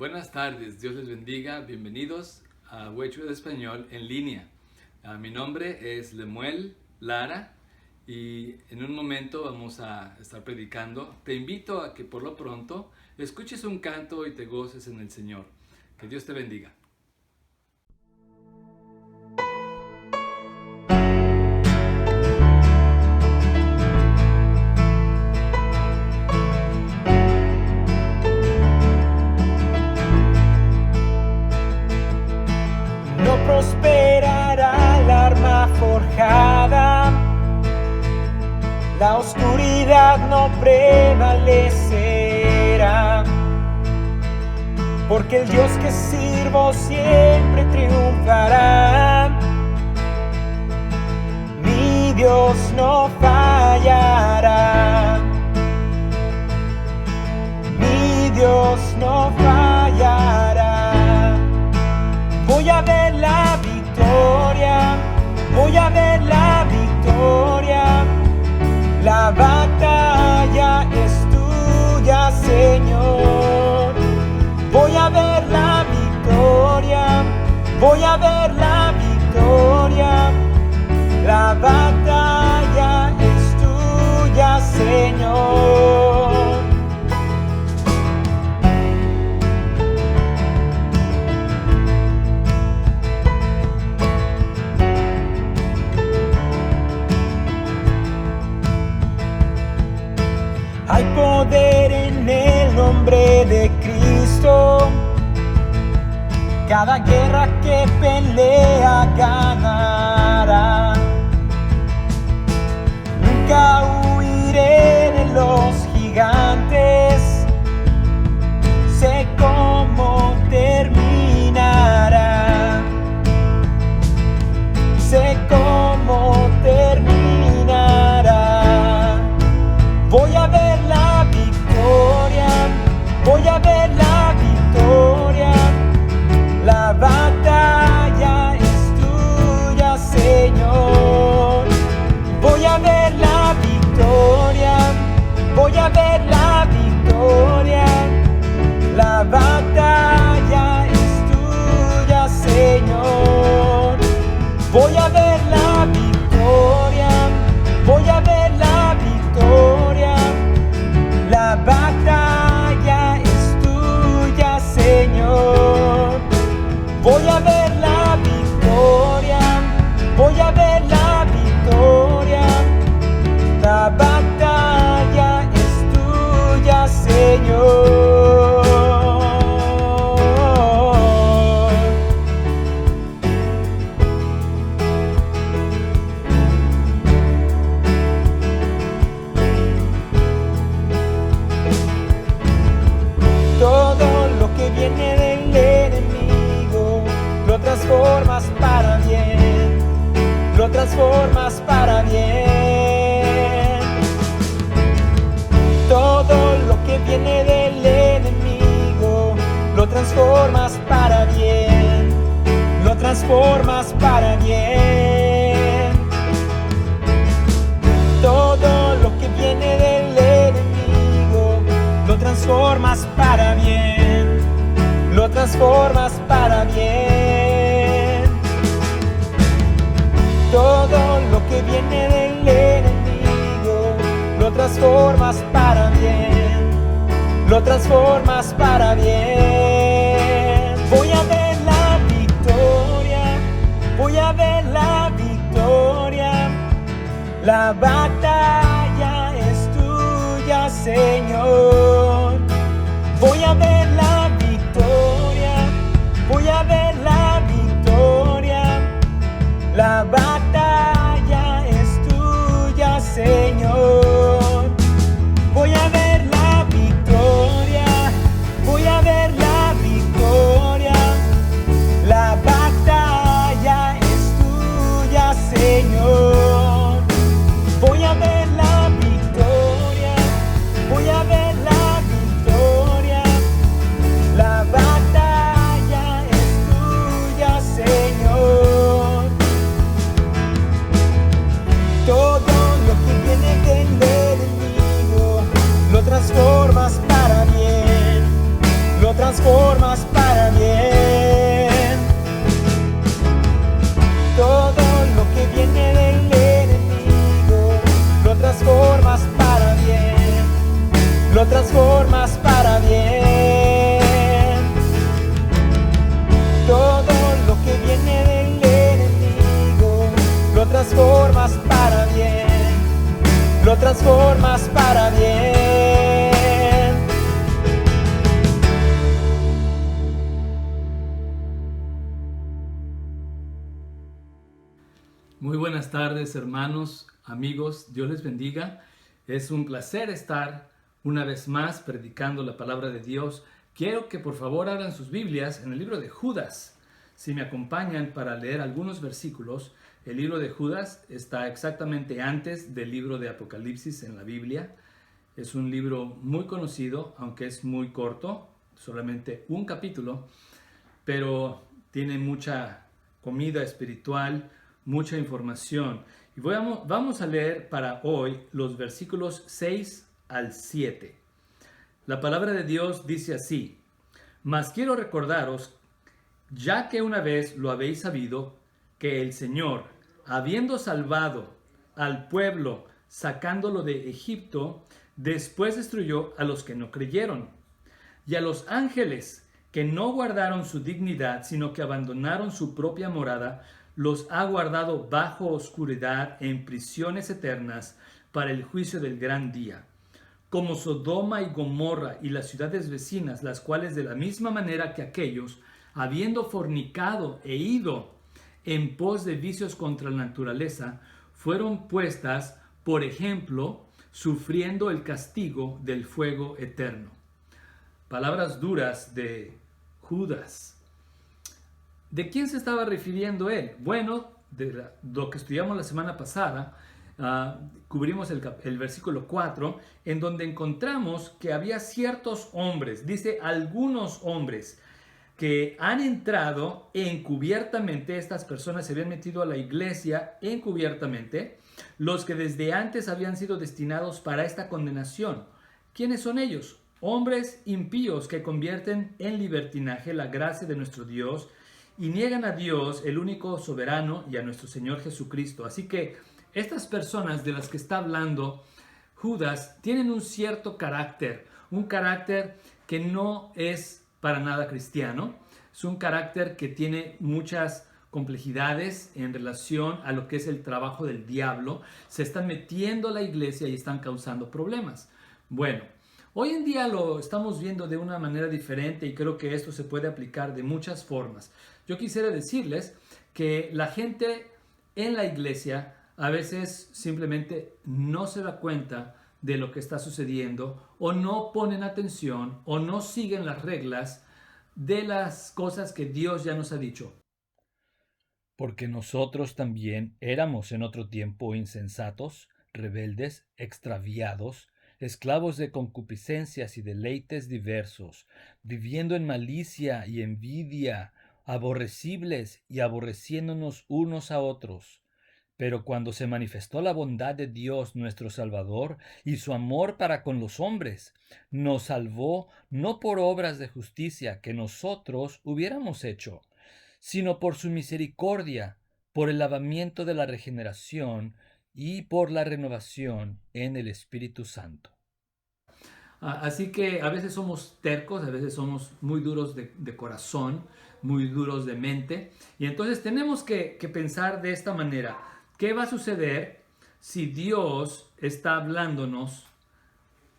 Buenas tardes, Dios les bendiga, bienvenidos a Huecho de Español en línea. Mi nombre es Lemuel Lara y en un momento vamos a estar predicando. Te invito a que por lo pronto escuches un canto y te goces en el Señor. Que Dios te bendiga. Prosperará el arma forjada, la oscuridad no prevalecerá, porque el Dios que sirvo siempre triunfará. Mi Dios no fallará, mi Dios no fallará. Voy a ver la victoria, voy a ver la victoria. La batalla es tuya, Señor. Voy a ver la victoria, voy a ver la victoria. La batalla es tuya, Señor. Hay poder en el nombre de Cristo. Cada guerra que pelea ganará. Nunca huiré de los gigantes. Sé cómo terminará. Sé cómo terminará. Voy a ver la victoria, voy a ver la victoria. La batalla es tuya, Señor. Voy a ver la victoria, voy a ver la victoria. La batalla es tuya, Señor. Voy a ver la victoria, voy a ver la victoria. La batalla es tuya, Señor. Voy a ver la victoria, voy a ver la victoria. La batalla es tuya, Señor. Viene del enemigo, lo transformas para bien, lo transformas para bien. Todo lo que viene del enemigo, lo transformas para bien, lo transformas para bien. Todo lo que viene del enemigo, lo transformas para bien, lo transformas para bien. Todo lo que viene del enemigo, lo transformas para bien, lo transformas para bien. Voy a ver la victoria, voy a ver la victoria. La batalla es tuya, Señor. Voy a ver la victoria, voy a ver la victoria. La batalla es tuya, Señor. Voy a ver la victoria, voy a ver la victoria. La batalla es tuya, Señor. Voy a ver la victoria, voy a ver la lo transformas para bien. Muy buenas tardes, hermanos, amigos, Dios les bendiga. Es un placer estar una vez más predicando la palabra de Dios. Quiero que por favor abran sus Biblias en el libro de Judas. Si me acompañan para leer algunos versículos, el libro de Judas está exactamente antes del libro de Apocalipsis en la Biblia. Es un libro muy conocido, aunque es muy corto, solamente un capítulo, pero tiene mucha comida espiritual, mucha información. Y vamos a leer para hoy los versículos 6 al 7. La palabra de Dios dice así: Mas quiero recordaros, ya que una vez lo habéis sabido, que el Señor, habiendo salvado al pueblo, sacándolo de Egipto, después destruyó a los que no creyeron, y a los ángeles que no guardaron su dignidad, sino que abandonaron su propia morada, los ha guardado bajo oscuridad en prisiones eternas para el juicio del gran día. Como Sodoma y Gomorra y las ciudades vecinas, las cuales de la misma manera que aquellos, habiendo fornicado e ido en pos de vicios contra la naturaleza, fueron puestas, por ejemplo, sufriendo el castigo del fuego eterno. Palabras duras de Judas. ¿De quién se estaba refiriendo él? Bueno, de lo que estudiamos la semana pasada, cubrimos el versículo 4, en donde encontramos que había ciertos hombres, dice algunos hombres, que han entrado encubiertamente. Estas personas se habían metido a la iglesia encubiertamente, los que desde antes habían sido destinados para esta condenación. ¿Quiénes son ellos? Hombres impíos que convierten en libertinaje la gracia de nuestro Dios y niegan a Dios, el único soberano, y a nuestro Señor Jesucristo. Así que estas personas de las que está hablando Judas tienen un cierto carácter, un carácter que no es para nada cristiano. Es un carácter que tiene muchas complejidades en relación a lo que es el trabajo del diablo. Se están metiendo a la iglesia y están causando problemas. Bueno, hoy en día lo estamos viendo de una manera diferente y creo que esto se puede aplicar de muchas formas. Yo quisiera decirles que la gente en la iglesia a veces simplemente no se da cuenta de lo que está sucediendo, o no ponen atención, o no siguen las reglas de las cosas que Dios ya nos ha dicho. Porque nosotros también éramos en otro tiempo insensatos, rebeldes, extraviados, esclavos de concupiscencias y deleites diversos, viviendo en malicia y envidia, aborrecibles y aborreciéndonos unos a otros. Pero cuando se manifestó la bondad de Dios nuestro Salvador y su amor para con los hombres, nos salvó no por obras de justicia que nosotros hubiéramos hecho, sino por su misericordia, por el lavamiento de la regeneración y por la renovación en el Espíritu Santo. Así que a veces somos tercos, a veces somos muy duros de corazón, muy duros de mente, y entonces tenemos que pensar de esta manera: ¿qué va a suceder si Dios está hablándonos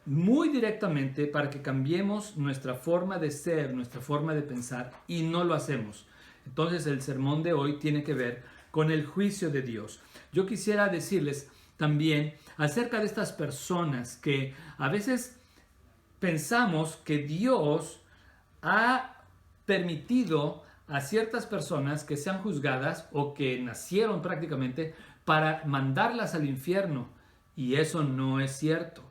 muy directamente para que cambiemos nuestra forma de ser, nuestra forma de pensar, y no lo hacemos? Entonces el sermón de hoy tiene que ver con el juicio de Dios. Yo quisiera decirles también acerca de estas personas que a veces pensamos que Dios ha permitido a ciertas personas que sean juzgadas o que nacieron prácticamente para mandarlas al infierno, y eso no es cierto.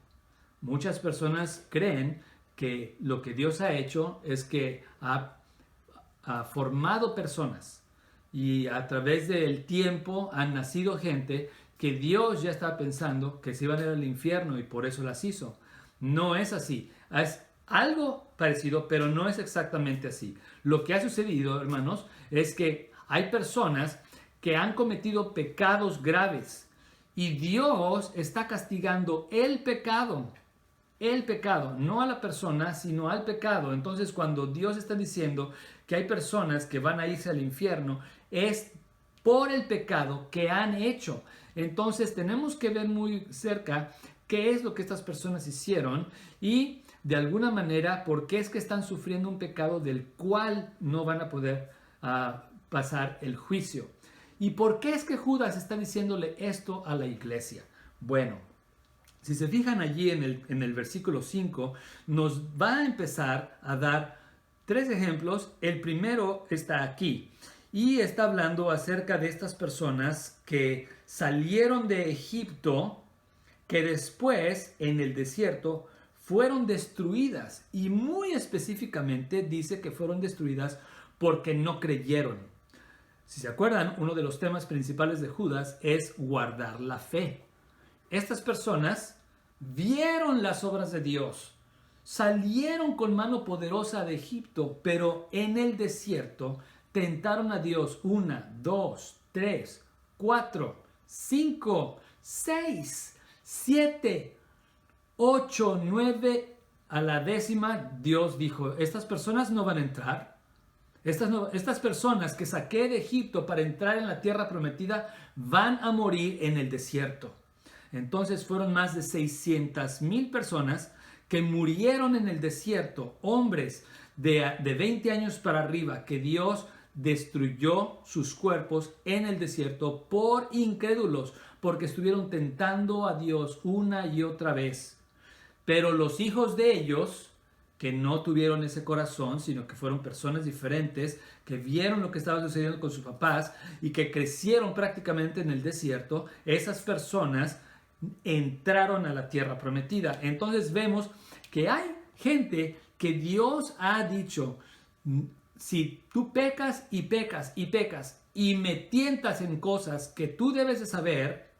Muchas personas creen que lo que Dios ha hecho es que ha formado personas, y a través del tiempo han nacido gente que Dios ya estaba pensando que se iban a ir al infierno y por eso las hizo. No es así. Es algo parecido, pero no es exactamente así. Lo que ha sucedido, hermanos, es que hay personas que han cometido pecados graves y Dios está castigando el pecado, no a la persona, sino al pecado. Entonces, cuando Dios está diciendo que hay personas que van a irse al infierno, es por el pecado que han hecho. Entonces tenemos que ver muy cerca qué es lo que estas personas hicieron y de alguna manera por qué es que están sufriendo un pecado del cual no van a poder pasar el juicio. ¿Y por qué es que Judas está diciéndole esto a la iglesia? Bueno, si se fijan allí en el versículo 5, nos va a empezar a dar 3 ejemplos. El primero está aquí y está hablando acerca de estas personas que salieron de Egipto, que después en el desierto fueron destruidas, y muy específicamente dice que fueron destruidas porque no creyeron. Si se acuerdan, uno de los temas principales de Judas es guardar la fe. Estas personas vieron las obras de Dios, salieron con mano poderosa de Egipto, pero en el desierto tentaron a Dios 1, 2, 3, 4, 5, 6, 7, 8, 9, a la 10ª Dios dijo, estas personas no van a entrar. Estas personas que saqué de Egipto para entrar en la tierra prometida van a morir en el desierto. Entonces fueron más de 600,000 personas que murieron en el desierto, hombres de 20 años para arriba, que Dios destruyó sus cuerpos en el desierto por incrédulos, porque estuvieron tentando a Dios una y otra vez. Pero los hijos de ellos, que no tuvieron ese corazón, sino que fueron personas diferentes, que vieron lo que estaba sucediendo con sus papás y que crecieron prácticamente en el desierto, esas personas entraron a la tierra prometida. Entonces vemos que hay gente que Dios ha dicho, si tú pecas y pecas y pecas y me tientas en cosas que tú debes de saber,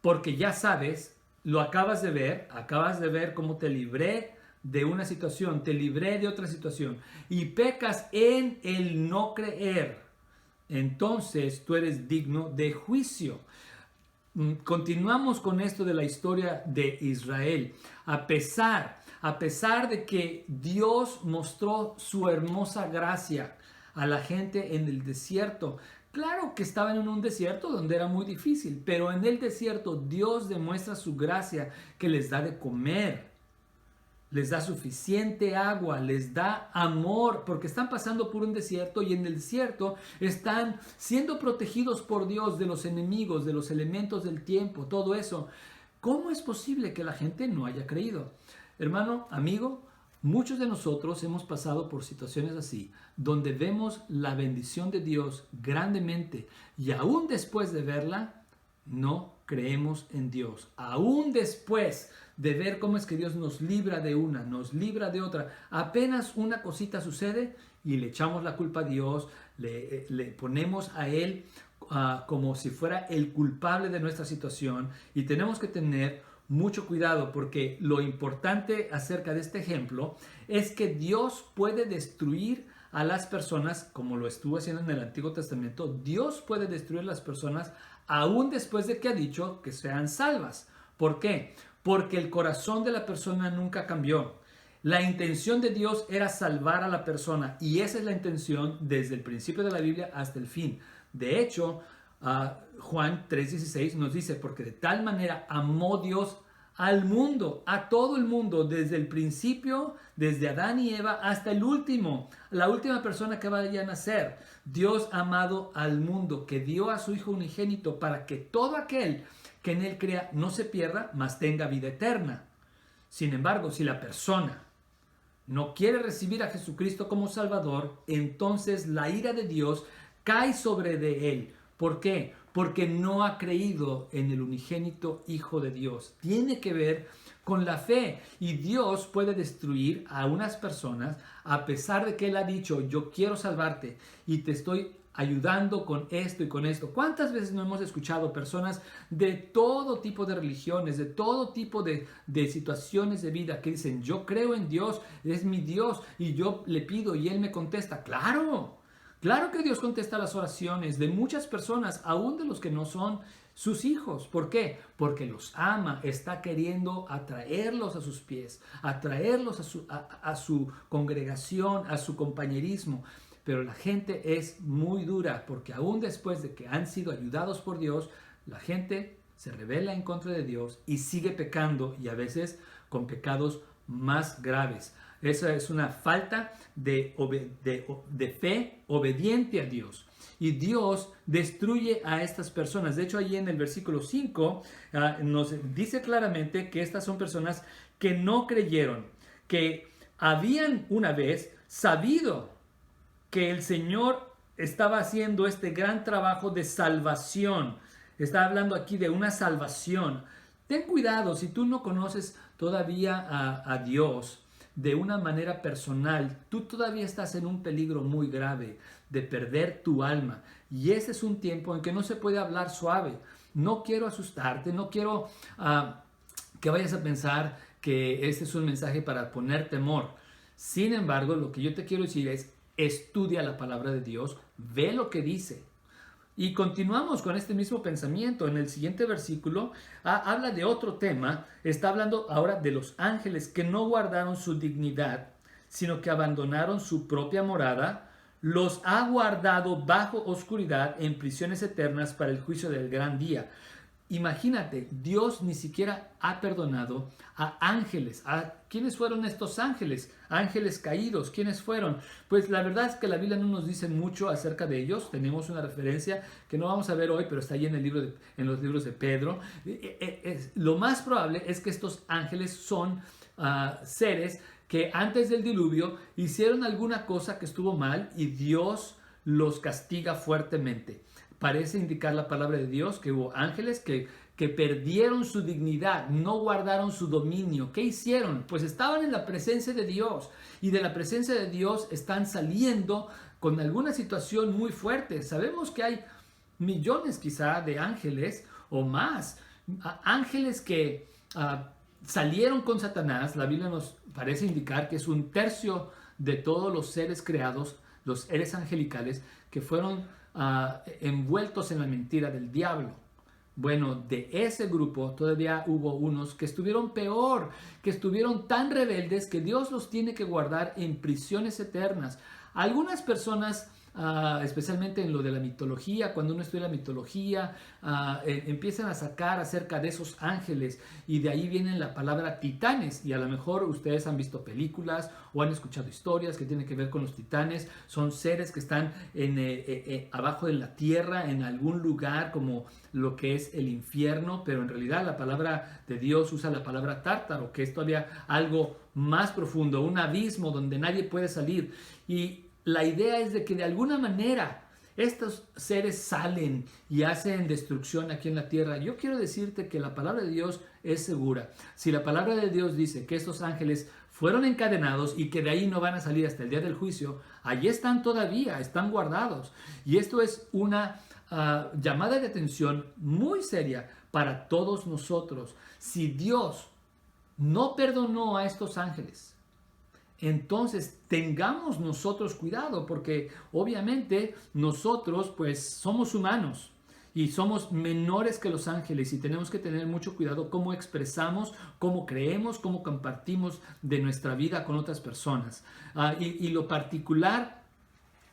porque ya sabes, lo acabas de ver cómo te libré de una situación, te libré de otra situación, y pecas en el no creer, entonces tú eres digno de juicio. Continuamos con esto de la historia de Israel. A pesar de que Dios mostró su hermosa gracia a la gente en el desierto, claro que estaban en un desierto donde era muy difícil, pero en el desierto Dios demuestra su gracia, que les da de comer, les da suficiente agua, les da amor, porque están pasando por un desierto y en el desierto están siendo protegidos por Dios de los enemigos, de los elementos del tiempo, todo eso. ¿Cómo es posible que la gente no haya creído? Hermano, amigo, muchos de nosotros hemos pasado por situaciones así, donde vemos la bendición de Dios grandemente y aún después de verla, no creemos en Dios. Aún después de ver cómo es que Dios nos libra de una, nos libra de otra, apenas una cosita sucede y le echamos la culpa a Dios, le ponemos a Él como si fuera el culpable de nuestra situación, y tenemos que tener mucho cuidado, porque lo importante acerca de este ejemplo es que Dios puede destruir a las personas, como lo estuvo haciendo en el Antiguo Testamento. Dios puede destruir a las personas aún después de que ha dicho que sean salvas. ¿Por qué? Porque el corazón de la persona nunca cambió. La intención de Dios era salvar a la persona, y esa es la intención desde el principio de la Biblia hasta el fin. De hecho, Juan 3:16 nos dice, porque de tal manera amó Dios al mundo, a todo el mundo, desde el principio, desde Adán y Eva hasta el último, la última persona que vaya a nacer. Dios ha amado al mundo, que dio a su Hijo unigénito para que todo aquel que en Él crea no se pierda, mas tenga vida eterna. Sin embargo, si la persona no quiere recibir a Jesucristo como Salvador, entonces la ira de Dios cae sobre de él. ¿Por qué? Porque no ha creído en el unigénito Hijo de Dios. Tiene que ver con la fe, y Dios puede destruir a unas personas a pesar de que Él ha dicho, yo quiero salvarte y te estoy ayudando con esto y con esto. ¿Cuántas veces no hemos escuchado personas de todo tipo de religiones, de todo tipo de situaciones de vida, que dicen, yo creo en Dios, es mi Dios, y yo le pido y Él me contesta? ¡Claro! Claro que Dios contesta las oraciones de muchas personas, aún de los que no son sus hijos. ¿Por qué? Porque los ama, está queriendo atraerlos a sus pies, atraerlos a su congregación, a su compañerismo. Pero la gente es muy dura, porque aún después de que han sido ayudados por Dios, la gente se rebela en contra de Dios y sigue pecando, y a veces con pecados más graves. Esa es una falta de fe obediente a Dios. Y Dios destruye a estas personas. De hecho, allí en el versículo 5 nos dice claramente que estas son personas que no creyeron, que habían una vez sabido que el Señor estaba haciendo este gran trabajo de salvación. Está hablando aquí de una salvación. Ten cuidado, si tú no conoces todavía a Dios de una manera personal, tú todavía estás en un peligro muy grave de perder tu alma. Y ese es un tiempo en que no se puede hablar suave. No quiero asustarte, no quiero que vayas a pensar que este es un mensaje para poner temor. Sin embargo, lo que yo te quiero decir es, estudia la palabra de Dios, ve lo que dice. Y continuamos con este mismo pensamiento. En el siguiente versículo habla de otro tema. Está hablando ahora de los ángeles que no guardaron su dignidad, sino que abandonaron su propia morada. Los ha guardado bajo oscuridad en prisiones eternas para el juicio del gran día. Imagínate, Dios ni siquiera ha perdonado a ángeles. ¿Quiénes fueron estos ángeles? Ángeles caídos. ¿Quiénes fueron? Pues la verdad es que la Biblia no nos dice mucho acerca de ellos. Tenemos una referencia que no vamos a ver hoy, pero está ahí en los libros de Pedro. Lo más probable es que estos ángeles son seres que antes del diluvio hicieron alguna cosa que estuvo mal y Dios los castiga fuertemente. Parece indicar la palabra de Dios que hubo ángeles que perdieron su dignidad, no guardaron su dominio. ¿Qué hicieron? Pues estaban en la presencia de Dios, y de la presencia de Dios están saliendo con alguna situación muy fuerte. Sabemos que hay millones quizá de ángeles o más, ángeles que salieron con Satanás. La Biblia nos parece indicar que es 1/3 de todos los seres creados, los seres angelicales, que fueron envueltos en la mentira del diablo. Bueno, de ese grupo todavía hubo unos que estuvieron peor, que estuvieron tan rebeldes que Dios los tiene que guardar en prisiones eternas. Algunas personas, especialmente en lo de la mitología, cuando uno estudia la mitología, empiezan a sacar acerca de esos ángeles, y de ahí viene la palabra titanes, y a lo mejor ustedes han visto películas o han escuchado historias que tienen que ver con los titanes. Son seres que están abajo de la tierra, en algún lugar como lo que es el infierno, pero en realidad la palabra de Dios usa la palabra tártaro, que es todavía algo más profundo, un abismo donde nadie puede salir. Y la idea es de que de alguna manera estos seres salen y hacen destrucción aquí en la tierra. Yo quiero decirte que la palabra de Dios es segura. Si la palabra de Dios dice que estos ángeles fueron encadenados y que de ahí no van a salir hasta el día del juicio, allí están todavía, están guardados. Y esto es una llamada de atención muy seria para todos nosotros. Si Dios no perdonó a estos ángeles, entonces tengamos nosotros cuidado, porque obviamente nosotros pues somos humanos y somos menores que los ángeles, y tenemos que tener mucho cuidado cómo expresamos, cómo creemos, cómo compartimos de nuestra vida con otras personas. Y lo particular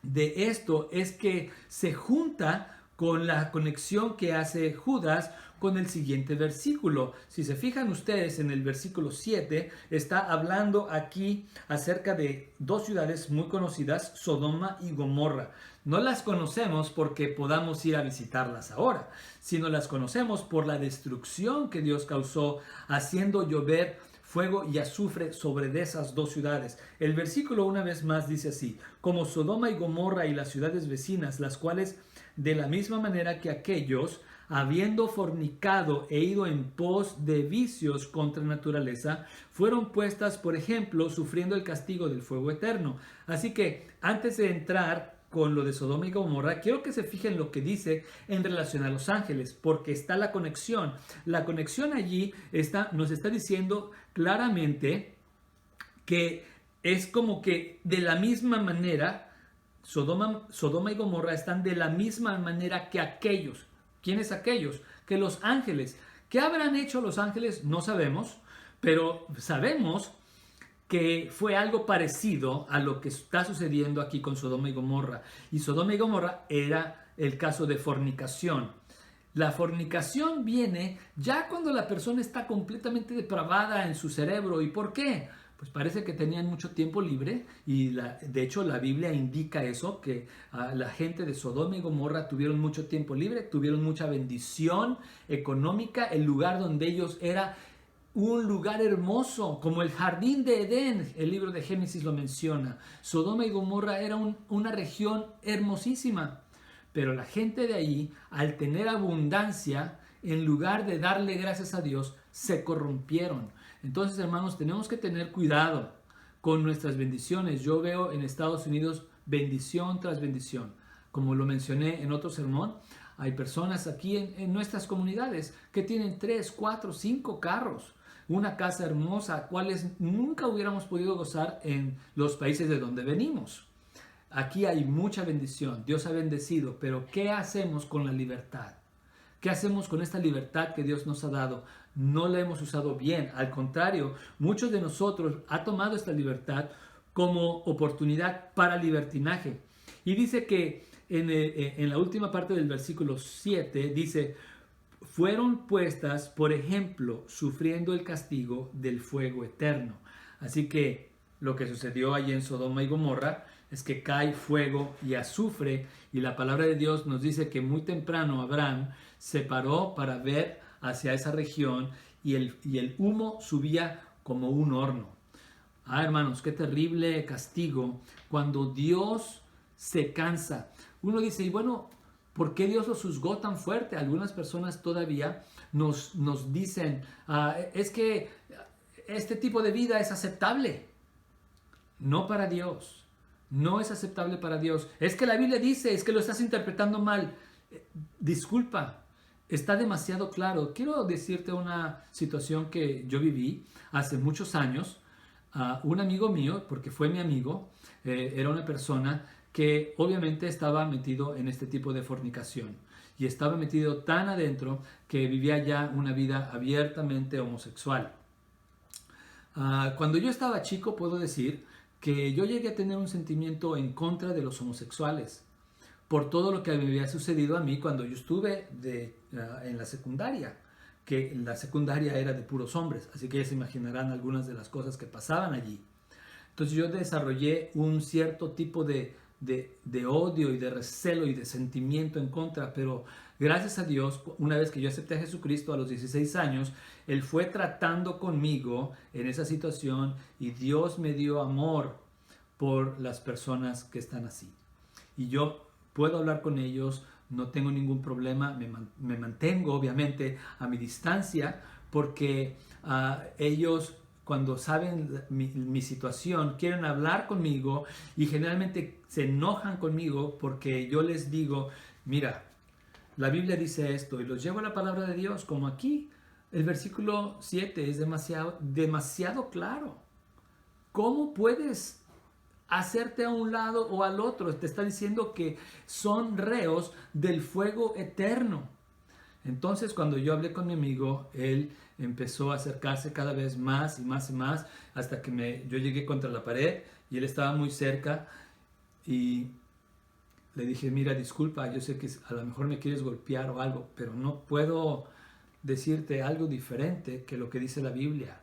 de esto es que se junta con la conexión que hace Judas con el siguiente versículo. Si se fijan ustedes en el versículo 7, está hablando aquí acerca de dos ciudades muy conocidas, Sodoma y Gomorra. No las conocemos porque podamos ir a visitarlas ahora, sino las conocemos por la destrucción que Dios causó haciendo llover fuego y azufre sobre de esas dos ciudades. El versículo una vez más dice así: como Sodoma y Gomorra y las ciudades vecinas, las cuales de la misma manera que aquellos, habiendo fornicado e ido en pos de vicios contra naturaleza, fueron puestas por ejemplo, sufriendo el castigo del fuego eterno. Así que antes de entrar con lo de Sodoma y Gomorra, quiero que se fijen lo que dice en relación a los ángeles, porque está la conexión. La conexión allí nos está diciendo claramente que es como que de la misma manera Sodoma y Gomorra están de la misma manera que aquellos. ¿Quiénes aquellos? Que los ángeles. ¿Qué habrán hecho los ángeles? No sabemos, pero sabemos que fue algo parecido a lo que está sucediendo aquí con Sodoma y Gomorra. Y Sodoma y Gomorra era el caso de fornicación. La fornicación viene ya cuando la persona está completamente depravada en su cerebro. ¿Y por qué? Pues parece que tenían mucho tiempo libre y de hecho la Biblia indica eso, que la gente de Sodoma y Gomorra tuvieron mucho tiempo libre, tuvieron mucha bendición económica, el lugar donde ellos era un lugar hermoso, como el jardín de Edén, el libro de Génesis lo menciona. Sodoma y Gomorra era una región hermosísima. Pero la gente de ahí, al tener abundancia, en lugar de darle gracias a Dios, se corrompieron. Entonces, hermanos, tenemos que tener cuidado con nuestras bendiciones. Yo veo en Estados Unidos bendición tras bendición. Como lo mencioné en otro sermón, hay personas aquí en nuestras comunidades que tienen 3, 4, 5 carros, una casa hermosa, cuales nunca hubiéramos podido gozar en los países de donde venimos. Aquí hay mucha bendición, Dios ha bendecido, pero ¿qué hacemos con la libertad? ¿Qué hacemos con esta libertad que Dios nos ha dado? No la hemos usado bien, al contrario, muchos de nosotros han tomado esta libertad como oportunidad para libertinaje. Y dice que en la última parte del versículo 7, dice, fueron puestas, por ejemplo, sufriendo el castigo del fuego eterno. Así que lo que sucedió allí en Sodoma y Gomorra es que cae fuego y azufre, y la palabra de Dios nos dice que muy temprano Abraham se paró para ver hacia esa región y el humo subía como un horno. Hermanos, qué terrible castigo cuando Dios se cansa. Uno dice, y bueno, ¿por qué Dios los juzgó tan fuerte? Algunas personas todavía nos dicen, es que este tipo de vida es aceptable. No para Dios. No es aceptable para Dios. Es que la Biblia dice, es que lo estás interpretando mal. Disculpa, está demasiado claro. Quiero decirte una situación que yo viví hace muchos años. Un amigo mío, porque fue mi amigo, era una persona que obviamente estaba metido en este tipo de fornicación. Y estaba metido tan adentro que vivía ya una vida abiertamente homosexual. Cuando yo estaba chico, puedo decir que yo llegué a tener un sentimiento en contra de los homosexuales por todo lo que me había sucedido a mí cuando yo estuve en la secundaria, que la secundaria era de puros hombres, así que ya se imaginarán algunas de las cosas que pasaban allí. Entonces yo desarrollé un cierto tipo de odio y de recelo y de sentimiento en contra, pero gracias a Dios, una vez que yo acepté a Jesucristo a los 16 años, Él fue tratando conmigo en esa situación y Dios me dio amor por las personas que están así. Y yo puedo hablar con ellos, no tengo ningún problema, me mantengo obviamente a mi distancia porque ellos, cuando saben mi situación, quieren hablar conmigo y generalmente se enojan conmigo porque yo les digo, mira, la Biblia dice esto y los llevo a la palabra de Dios, como aquí el versículo 7 es demasiado claro. ¿Cómo puedes hacerte a un lado o al otro? Te está diciendo que son reos del fuego eterno. Entonces, cuando yo hablé con mi amigo, él empezó a acercarse cada vez más y más y más hasta que yo llegué contra la pared y él estaba muy cerca y le dije, mira, disculpa, yo sé que a lo mejor me quieres golpear o algo, pero no puedo decirte algo diferente que lo que dice la Biblia.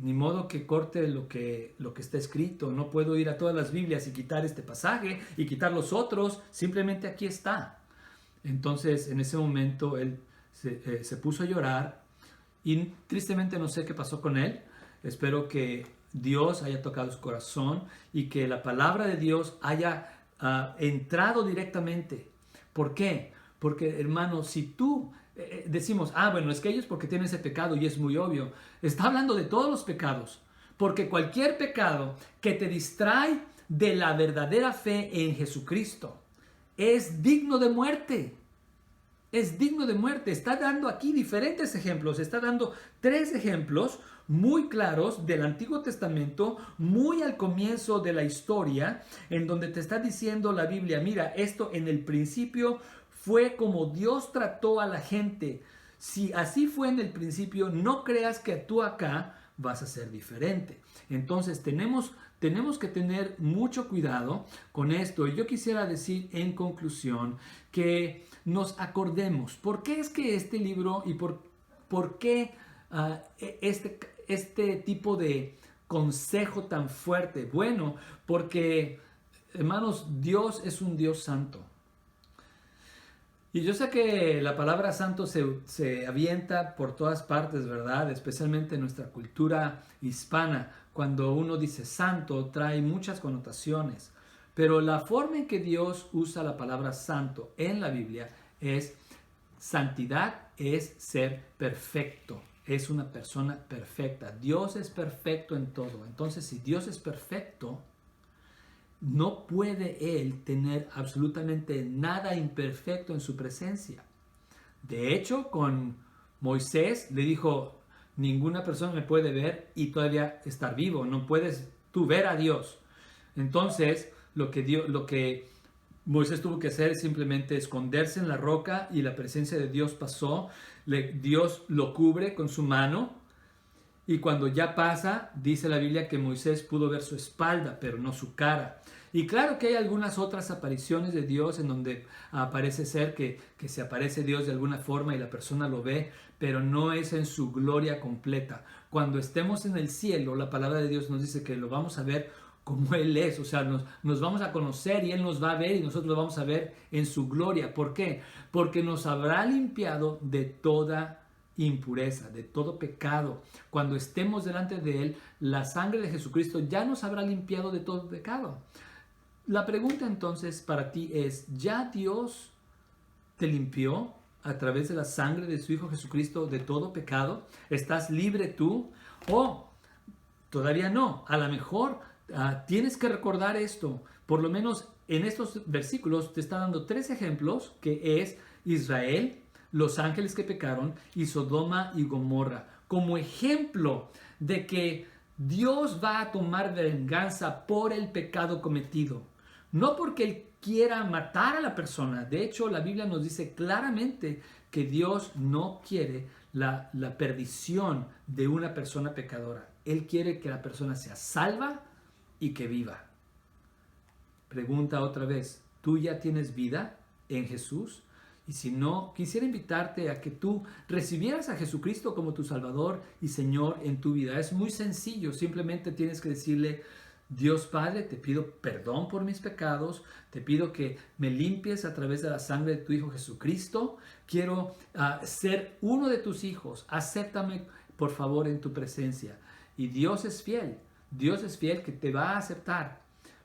Ni modo que corte lo que está escrito. No puedo ir a todas las Biblias y quitar este pasaje y quitar los otros. Simplemente aquí está. Entonces, en ese momento, él se puso a llorar y tristemente no sé qué pasó con él. Espero que Dios haya tocado su corazón y que la palabra de Dios haya entrado directamente. ¿Por qué? Porque, hermano, si tú decimos, bueno, es que ellos porque tienen ese pecado y es muy obvio. Está hablando de todos los pecados. Porque cualquier pecado que te distrae de la verdadera fe en Jesucristo es digno de muerte. Es digno de muerte. Está dando aquí diferentes ejemplos. Está dando 3 ejemplos muy claros del Antiguo Testamento, muy al comienzo de la historia, en donde te está diciendo la Biblia, mira, esto en el principio fue como Dios trató a la gente. Si así fue en el principio, no creas que tú acá vas a ser diferente. Entonces tenemos que tener mucho cuidado con esto. Y yo quisiera decir en conclusión que nos acordemos, ¿por qué es que este libro y por qué este tipo de consejo tan fuerte? Bueno, porque, hermanos, Dios es un Dios santo. Y yo sé que la palabra santo se avienta por todas partes, ¿verdad? Especialmente en nuestra cultura hispana. Cuando uno dice santo, trae muchas connotaciones. Pero la forma en que Dios usa la palabra santo en la Biblia es santidad, es ser perfecto. Es una persona perfecta. Dios es perfecto en todo. Entonces, si Dios es perfecto, no puede Él tener absolutamente nada imperfecto en su presencia. De hecho, con Moisés le dijo, ninguna persona me puede ver y todavía estar vivo. No puedes tú ver a Dios. Entonces, lo que Moisés tuvo que hacer es simplemente esconderse en la roca y la presencia de Dios pasó. Dios lo cubre con su mano. Y cuando ya pasa, dice la Biblia que Moisés pudo ver su espalda, pero no su cara. Y claro que hay algunas otras apariciones de Dios en donde parece ser que se aparece Dios de alguna forma y la persona lo ve, pero no es en su gloria completa. Cuando estemos en el cielo, la palabra de Dios nos dice que lo vamos a ver como Él es, o sea, nos vamos a conocer y Él nos va a ver y nosotros lo vamos a ver en su gloria. ¿Por qué? Porque nos habrá limpiado de toda impureza, de todo pecado. Cuando estemos delante de Él, la sangre de Jesucristo ya nos habrá limpiado de todo pecado. La pregunta entonces para ti es, ¿ya Dios te limpió a través de la sangre de su Hijo Jesucristo de todo pecado? ¿Estás libre tú? ¿O todavía no? A lo mejor tienes que recordar esto. Por lo menos en estos versículos te está dando 3 ejemplos, que es Israel, los ángeles que pecaron y Sodoma y Gomorra, como ejemplo de que Dios va a tomar venganza por el pecado cometido. No porque Él quiera matar a la persona. De hecho, la Biblia nos dice claramente que Dios no quiere la perdición de una persona pecadora. Él quiere que la persona sea salva y que viva. Pregunta otra vez, ¿tú ya tienes vida en Jesús? Y si no, quisiera invitarte a que tú recibieras a Jesucristo como tu Salvador y Señor en tu vida. Es muy sencillo, simplemente tienes que decirle, Dios Padre, te pido perdón por mis pecados, te pido que me limpies a través de la sangre de tu Hijo Jesucristo. Quiero ser uno de tus hijos, acéptame por favor en tu presencia. Y Dios es fiel que te va a aceptar.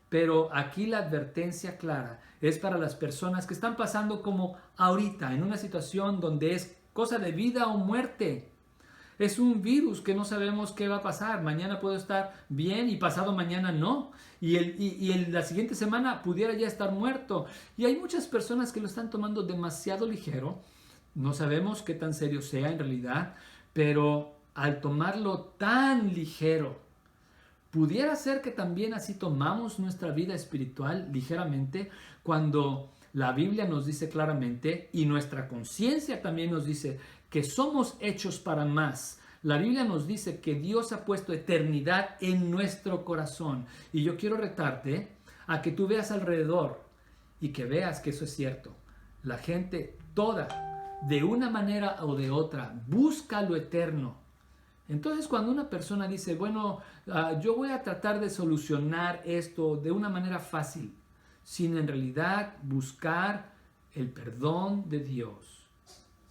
Pero aquí la advertencia clara es para las personas que están pasando como ahorita, en una situación donde es cosa de vida o muerte. Es un virus que no sabemos qué va a pasar. Mañana puedo estar bien y pasado mañana no. Y la siguiente semana pudiera ya estar muerto. Y hay muchas personas que lo están tomando demasiado ligero. No sabemos qué tan serio sea en realidad, pero al tomarlo tan ligero, pudiera ser que también así tomamos nuestra vida espiritual ligeramente cuando la Biblia nos dice claramente y nuestra conciencia también nos dice que somos hechos para más. La Biblia nos dice que Dios ha puesto eternidad en nuestro corazón. Y yo quiero retarte a que tú veas alrededor y que veas que eso es cierto. La gente toda, de una manera o de otra, busca lo eterno. Entonces, cuando una persona dice, bueno, yo voy a tratar de solucionar esto de una manera fácil, sin en realidad buscar el perdón de Dios,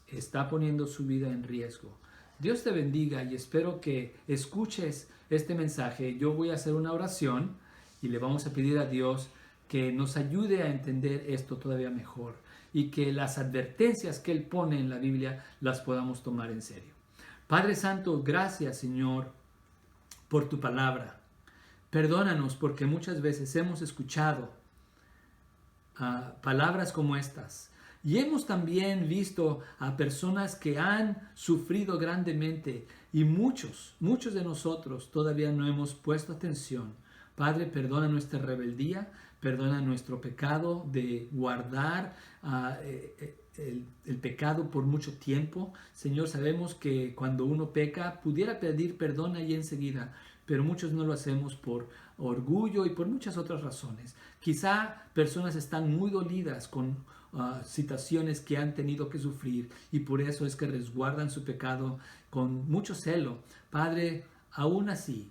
está poniendo su vida en riesgo. Dios te bendiga y espero que escuches este mensaje. Yo voy a hacer una oración y le vamos a pedir a Dios que nos ayude a entender esto todavía mejor y que las advertencias que Él pone en la Biblia las podamos tomar en serio. Padre Santo, gracias, Señor, por tu palabra. Perdónanos porque muchas veces hemos escuchado palabras como estas y hemos también visto a personas que han sufrido grandemente y muchos de nosotros todavía no hemos puesto atención. Padre, perdona nuestra rebeldía, perdona nuestro pecado de guardar el pecado por mucho tiempo. Señor, sabemos que cuando uno peca, pudiera pedir perdón ahí enseguida, pero muchos no lo hacemos por orgullo y por muchas otras razones. Quizá personas están muy dolidas con situaciones que han tenido que sufrir y por eso es que resguardan su pecado con mucho celo. Padre, aún así,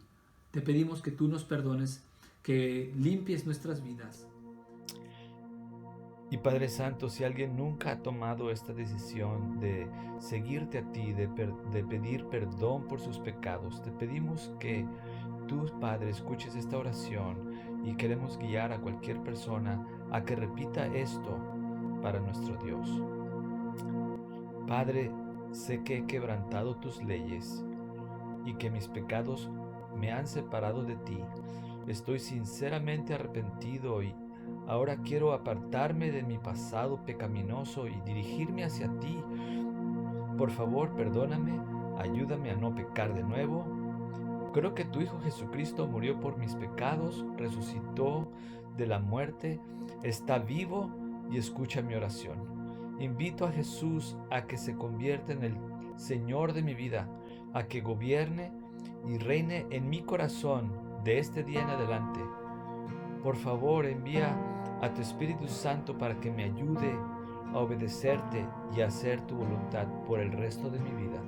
te pedimos que tú nos perdones, que limpies nuestras vidas. Y Padre Santo, si alguien nunca ha tomado esta decisión de seguirte a ti, de pedir perdón por sus pecados, te pedimos que tú, Padre, escuches esta oración y queremos guiar a cualquier persona a que repita esto para nuestro Dios. Padre, sé que he quebrantado tus leyes y que mis pecados me han separado de ti. Estoy sinceramente arrepentido y ahora quiero apartarme de mi pasado pecaminoso y dirigirme hacia ti. Por favor, perdóname, ayúdame a no pecar de nuevo. Creo que tu Hijo Jesucristo murió por mis pecados, resucitó de la muerte, está vivo y escucha mi oración. Invito a Jesús a que se convierta en el Señor de mi vida, a que gobierne y reine en mi corazón de este día en adelante. Por favor, envía a tu Espíritu Santo para que me ayude a obedecerte y a hacer tu voluntad por el resto de mi vida.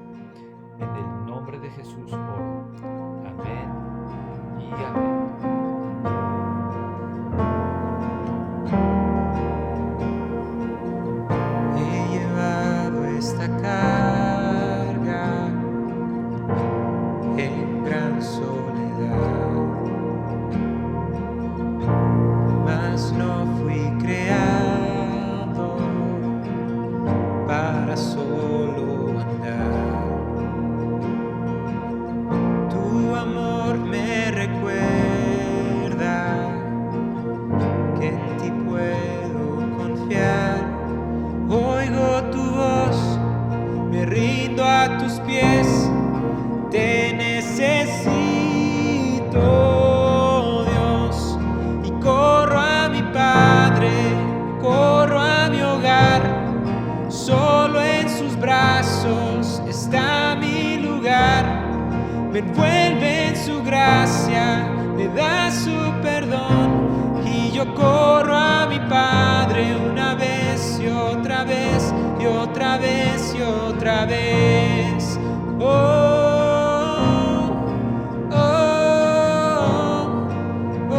En el nombre de Jesús oro. Amén y amén. He llevado esta carga en gran soledad, mas no fui creado para solo andar. Tu amor me recuerda que en ti puedo confiar. Oigo tu voz, me rindo a tus pies, te necesito, Dios, y corro a mi Padre, corro a mi hogar, solo en sus brazos está mi lugar. Me envuelve en su gracia, me da su perdón, y yo corro a mi Padre una vez y otra vez y otra vez y otra vez. Oh, oh, oh, oh.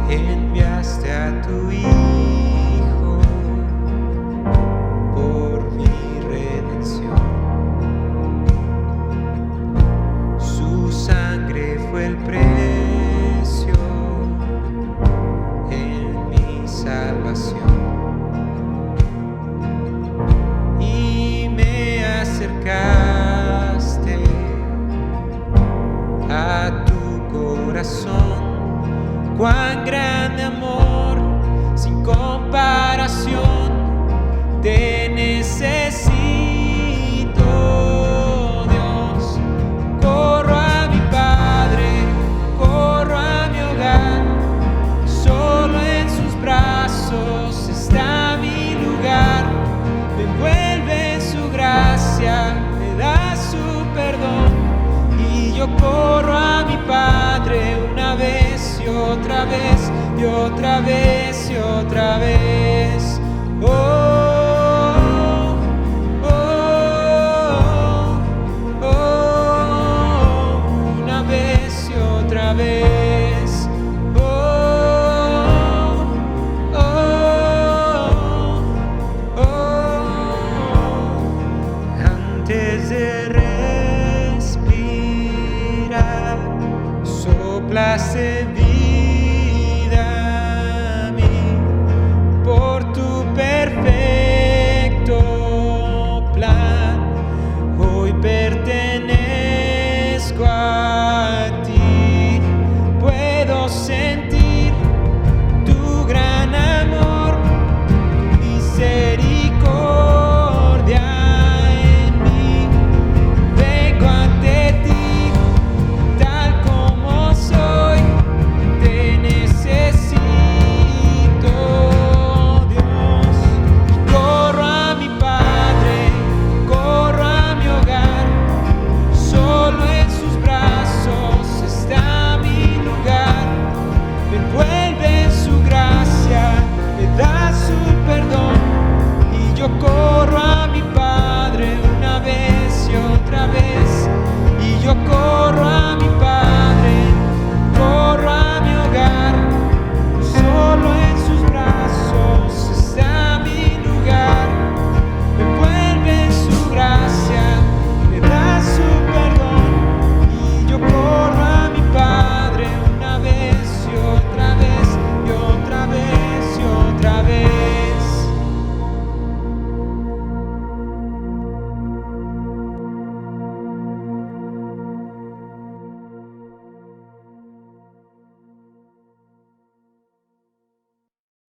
Enviaste a tu Hijo por mi redención. Su sangre fue el precio en mi salvación. Y me acercaste a tu corazón. Cuán grande amor, sin comparación. Te necesito, Dios. Corro a mi Padre, corro a mi hogar, solo en sus brazos está mi lugar. Me envuelve en su gracia, me da su perdón, y yo corro a mi Padre una vez y otra vez y otra vez y otra vez. Oh, oh, oh, oh, una vez y otra vez. Oh, oh, oh, antes de respirar, soplaste vida.